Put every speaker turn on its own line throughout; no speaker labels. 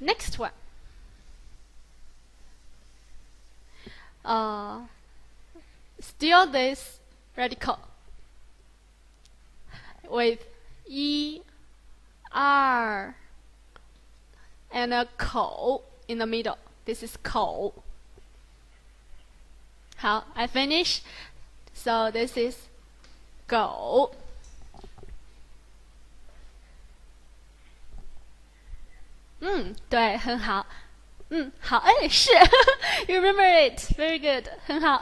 Next one. Still this radical with er and a 口 in the middle. This is 口. 好, I finish. So this is 狗. 对，很好。好，哎，是 ，you remember it, very good， 很好。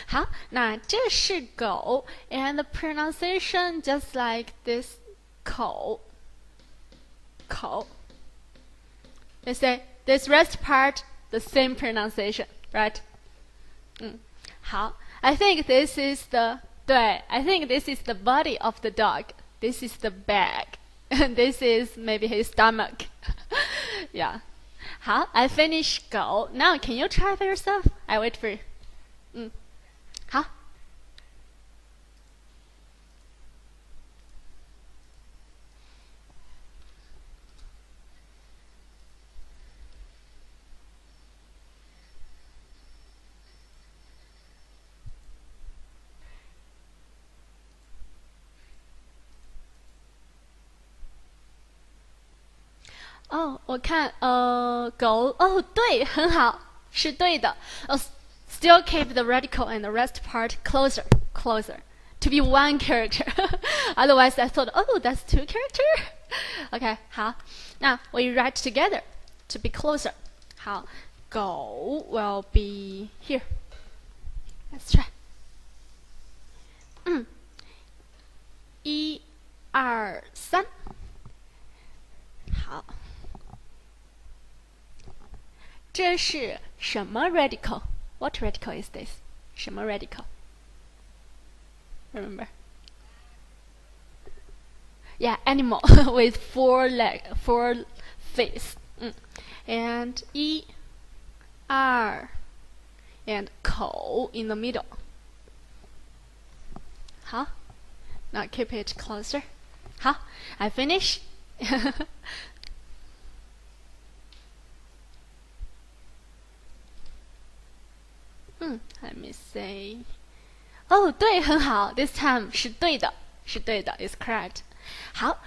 好，那这是狗 ，and the pronunciation just like this 口。They say this rest part the same pronunciation, right? 好 ，I think this is the 对 ，I think this is the body of the dog. This is the bag, and this is maybe his stomach. Yeah. 好 I finish 狗 Now can you try for yourself? I wait for you. 好。我看狗对，很好，是对的。Still keep the radical and the rest part closer to be one character. Otherwise, I thought, that's two character. Okay, 好，那 we write together to be closer. 好，狗 will be here. Let's try. 1、2、3。好。这是什么 radical? What radical is this? 什么 radical? Remember? Yeah, animal with four face. And 1、2 and 口 in the middle. 好 Now keep it closer. 好 I finish. Let me say. 对，很好。This time 是对的，是对的。It's correct. 好。